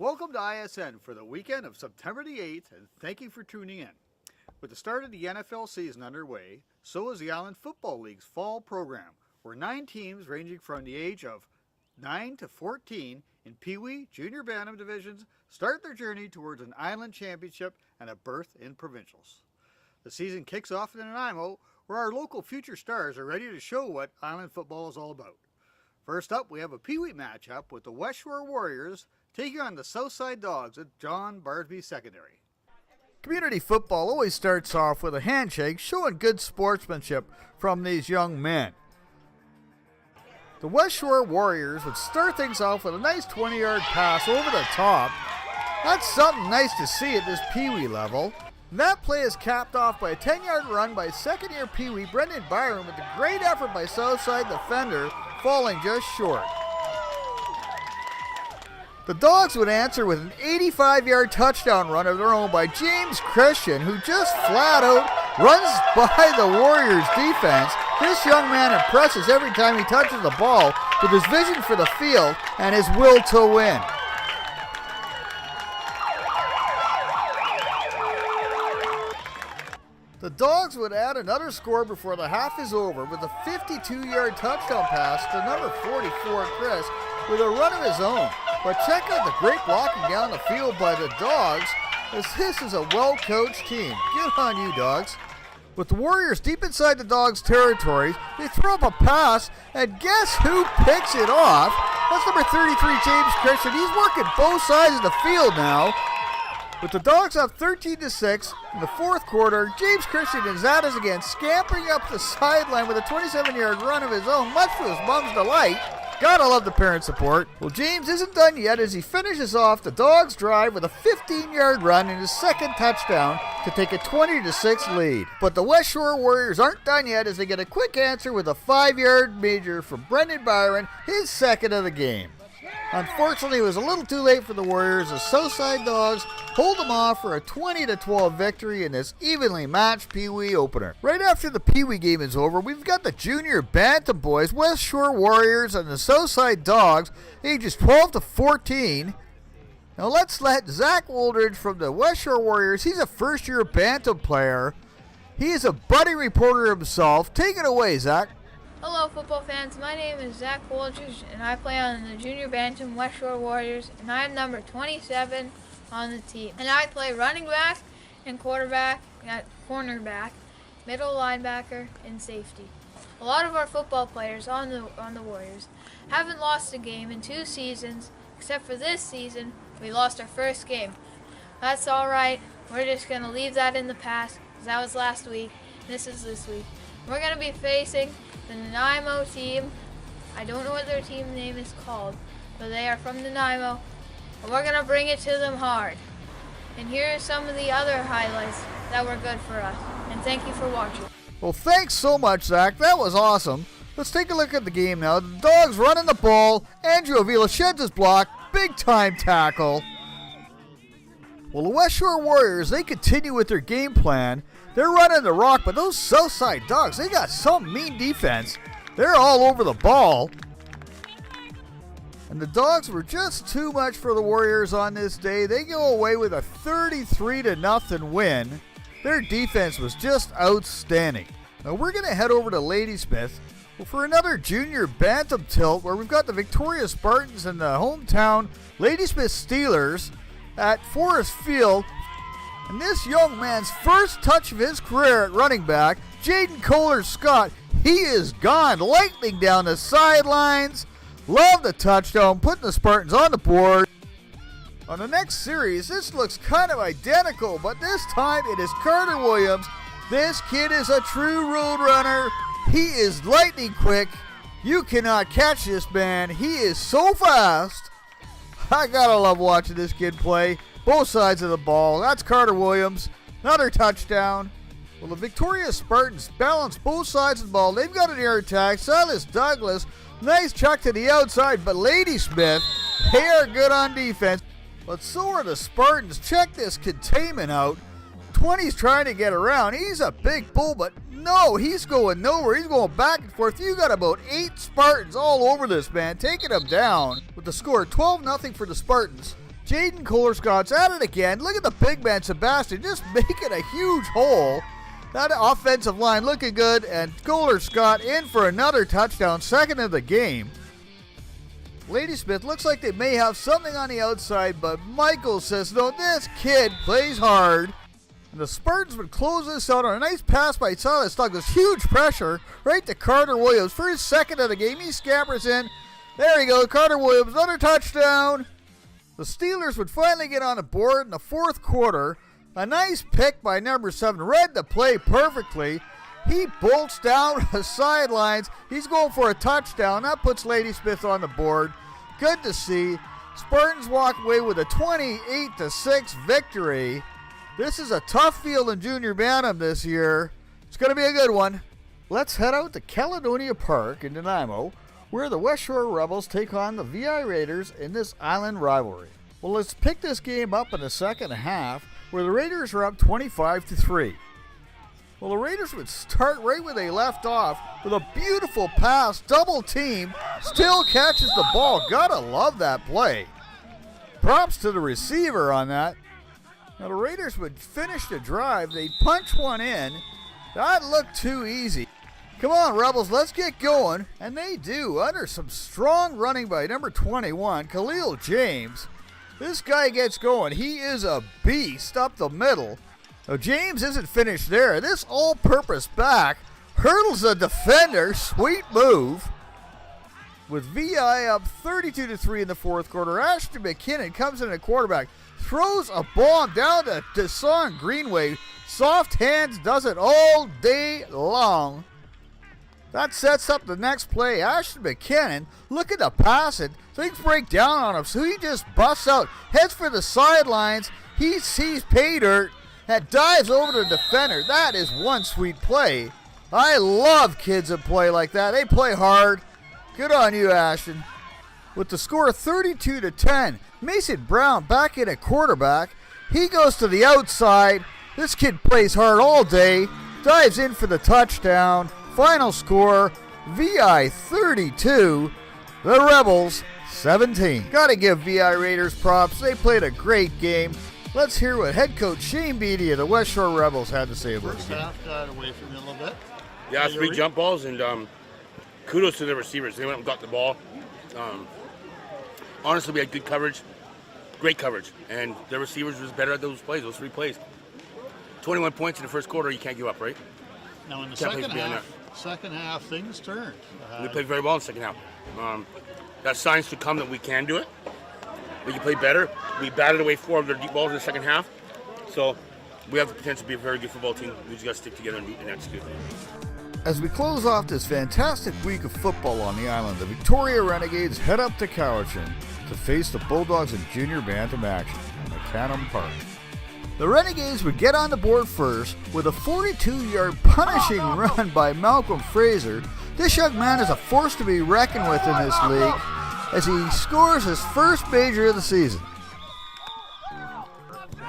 Welcome to ISN for the weekend of September the 8th, and thank you for tuning in. With the start of the NFL season underway, so is the Island Football League's fall program, where 9 teams ranging from the age of 9 to 14 in Pee Wee, Junior Bantam divisions start their journey towards an Island championship and a berth in provincials. The season kicks off in Nanaimo, where our local future stars are ready to show what Island football is all about. First up, we have a Pee Wee matchup with the Westshore Warriors taking on the Southside Dogs at John Barsby Secondary. Community football always starts off with a handshake, showing good sportsmanship from these young men. The Westshore Warriors would start things off with a nice 20-yard pass over the top. That's something nice to see at this Pee Wee level. And that play is capped off by a 10-yard run by second-year Pee Wee Brendan Byron with a great effort by Southside defender, falling just short. The Dogs would answer with an 85-yard touchdown run of their own by James Christian, who just flat out runs by the Warriors defense. This young man impresses every time he touches the ball with his vision for the field and his will to win. The Dogs would add another score before the half is over with a 52-yard touchdown pass to number 44, Chris, with a run of his own. But check out the great blocking down the field by the Dogs, as this is a well-coached team. Good on you, Dogs. With the Warriors deep inside the Dogs' territory, they throw up a pass, and guess who picks it off? That's number 33, James Christian. He's working both sides of the field now. With the Dogs up 13-6 in the fourth quarter, James Christian is at us again, scampering up the sideline with a 27-yard run of his own, much to his mom's delight. Gotta love the parent support. Well, James isn't done yet as he finishes off the Dogs' drive with a 15-yard run in his second touchdown to take a 20-6 lead. But the Westshore Warriors aren't done yet as they get a quick answer with a 5-yard major from Brendan Byron, his second of the game. Unfortunately, it was a little too late for the Warriors as Southside Dogs hold them off for a 20-12 victory in this evenly matched Pee Wee opener. Right after the Pee Wee game is over, we've got the Junior Bantam boys, Westshore Warriors, and the Southside Dogs, ages 12 to 14. Now let's let Zach Woldridge from the Westshore Warriors, he's a first-year Bantam player. He is a budding reporter himself. Take it away, Zach. Hello football fans, my name is Zach Leauge and I play on the Junior Bantam Westshore Warriors and I am number 27 on the team. And I play running back and quarterback, cornerback, middle linebacker, and safety. A lot of our football players on the Warriors haven't lost a game in 2 seasons, except for this season, we lost our first game. That's alright, we're just going to leave that in the past, because that was last week, this is this week. We're going to be facing the Nanaimo team. I don't know what their team name is called, but they are from Nanaimo, and we're going to bring it to them hard. And here are some of the other highlights that were good for us. And thank you for watching. Well, thanks so much, Zach. That was awesome. Let's take a look at the game now. The Dogs running the ball. Andrew Avila sheds his block. Big time tackle. Well, the Westshore Warriors, they continue with their game plan. They're running the rock, but those Southside Dogs, they got some mean defense. They're all over the ball. And the Dogs were just too much for the Warriors on this day. They go away with a 33-0 win. Their defense was just outstanding. Now we're going to head over to Ladysmith for another Junior Bantam tilt where we've got the Victoria Spartans and the hometown Ladysmith Steelers at Forest Field. And this young man's first touch of his career at running back, Jaden Kohler-Scott, he is gone, lightning down the sidelines. Love the touchdown, putting the Spartans on the board. On the next series, this looks kind of identical, but this time it is Carter Williams. This kid is a true road runner. He is lightning quick. You cannot catch this man. He is so fast. I gotta love watching this kid play. Both sides of the ball. That's Carter Williams. Another touchdown. Well, the Victoria Spartans balance both sides of the ball. They've got an air attack. Silas Douglas, nice chuck to the outside, but Ladysmith, they are good on defense. But so are the Spartans. Check this containment out. 20's trying to get around. He's a big bull, but no, he's going nowhere. He's going back and forth. You got about 8 Spartans all over this man, taking him down. With the score 12-0 for the Spartans. Jaden Kohler-Scott's at it again. Look at the big man, Sebastian, just making a huge hole. That offensive line looking good, and Kohler-Scott in for another touchdown, second of the game. Ladysmith looks like they may have something on the outside, but Michael says, no, this kid plays hard. And the Spartans would close this out on a nice pass by Silas Douglas. Huge pressure right to Carter Williams. For his second of the game, he scampers in. There you go, Carter Williams, another touchdown. The Steelers would finally get on the board in the fourth quarter. A nice pick by number 7. Read the play perfectly. He bolts down the sidelines. He's going for a touchdown. That puts Ladysmith on the board. Good to see. Spartans walk away with a 28-6 victory. This is a tough field in Junior Bantam this year. It's going to be a good one. Let's head out to Caledonia Park in Nanaimo, where the Westshore Rebels take on the VI Raiders in this island rivalry. Well, let's pick this game up in the second half, where the Raiders are up 25-3. Well, the Raiders would start right where they left off with a beautiful pass, double team, still catches the ball. Gotta love that play. Props to the receiver on that. Now the Raiders would finish the drive. They'd punch one in. That looked too easy. Come on, Rebels, let's get going. And they do, under some strong running by number 21, Khalil James. This guy gets going. He is a beast up the middle. Now, James isn't finished there. This all-purpose back hurdles a defender. Sweet move. With VI up 32-3 in the fourth quarter, Ashton McKinnon comes in at quarterback, throws a bomb down to Deshaun Greenway. Soft hands does it all day long. That sets up the next play. Ashton McKinnon looking to pass it. Things break down on him, so he just busts out, heads for the sidelines. He sees pay dirt and dives over to the defender. That is one sweet play. I love kids that play like that. They play hard. Good on you, Ashton. With the score 32-10, Mason Brown back in at quarterback. He goes to the outside. This kid plays hard all day. Dives in for the touchdown. Final score, VI 32, the Rebels 17. Gotta give VI Raiders props. They played a great game. Let's hear what head coach Shane Beatty of the Westshore Rebels had to say about the game. First half got away from you a little bit. Yeah, 3 jump balls, and kudos to the receivers. They went and got the ball. Honestly, we had good coverage, great coverage, and the receivers was better at those plays, those 3 plays. 21 points in the first quarter, you can't give up, right? Now in the second half, things turned. We played very well in the second half. That's signs to come that we can do it. We can play better. We batted away 4 of their deep balls in the second half. So we have the potential to be a very good football team. We just got to stick together and execute. As we close off this fantastic week of football on the island, the Victoria Renegades head up to Cowichan to face the Bulldogs in Junior Bantam action in McCannum Park. The Renegades would get on the board first with a 42-yard punishing run by Malcolm Fraser. This young man is a force to be reckoned with in this league as he scores his first major of the season.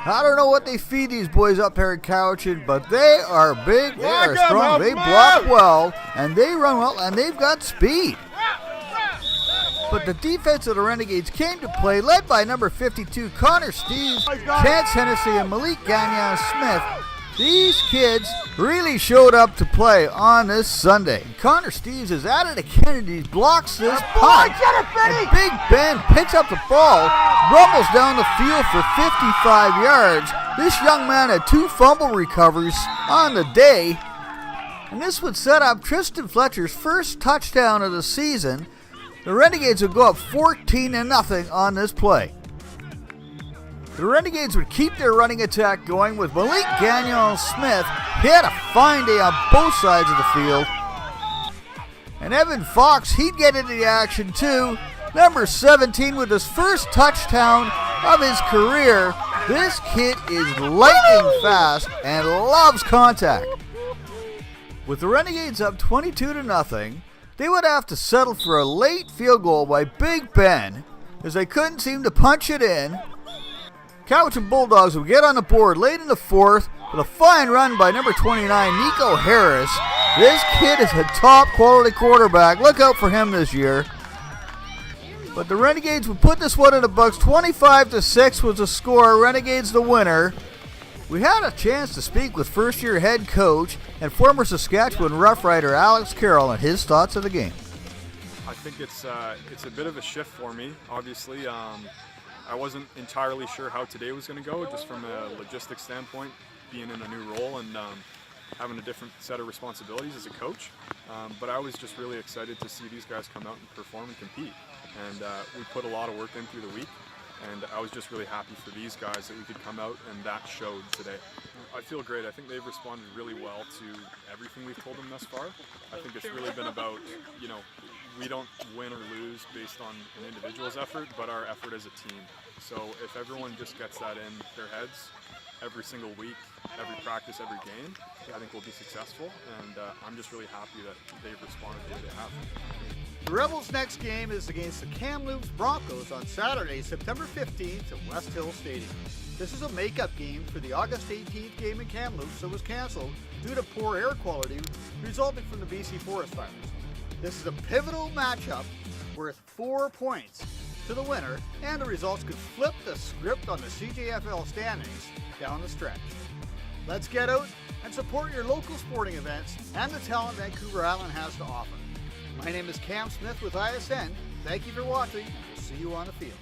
I don't know what they feed these boys up here at Cowichan, but they are big, they are strong, they block well, and they run well, and they've got speed. But the defense of the Renegades came to play, led by number 52, Connor Steves, Chance Hennessy, and Malik Gagnon-Smith. These kids really showed up to play on this Sunday. Connor Steves is at it again, and he blocks this punt. And Big Ben picks up the ball, rumbles down the field for 55 yards. This young man had 2 fumble recoveries on the day. And this would set up Tristan Fletcher's first touchdown of the season. The Renegades would go up 14-0 on this play. The Renegades would keep their running attack going with Malik Gagnon-Smith. He had a fine day on both sides of the field. And Evan Fox, he'd get into the action too. Number 17 with his first touchdown of his career. This kid is lightning fast and loves contact. With the Renegades up 22-0, they would have to settle for a late field goal by Big Ben as they couldn't seem to punch it in. Cowichan Bulldogs would get on the board late in the fourth with a fine run by number 29, Nico Harris. This kid is a top quality quarterback. Look out for him this year. But the Renegades would put this one in the books. 25-6 was the score. Renegades the winner. We had a chance to speak with first-year head coach and former Saskatchewan Rough Rider Alex Carroll and his thoughts of the game. I think it's a bit of a shift for me. Obviously, I wasn't entirely sure how today was going to go, just from a logistics standpoint, being in a new role and having a different set of responsibilities as a coach. But I was just really excited to see these guys come out and perform and compete. And we put a lot of work in through the week. And I was just really happy for these guys that we could come out, and that showed today. I feel great. I think they've responded really well to everything we've told them thus far. I think it's really been about, we don't win or lose based on an individual's effort, but our effort as a team. So if everyone just gets that in their heads every single week, every practice, every game, I think we'll be successful. And I'm just really happy that they've responded the way they have. The Rebels' next game is against the Kamloops Broncos on Saturday, September 15th at West Hill Stadium. This is a makeup game for the August 18th game in Kamloops that was cancelled due to poor air quality resulting from the BC forest fires. This is a pivotal matchup worth 4 points to the winner, and the results could flip the script on the CJFL standings down the stretch. Let's get out and support your local sporting events and the talent Vancouver Island has to offer. My name is Cam Smith with ISN. Thank you for watching, and we'll see you on the field.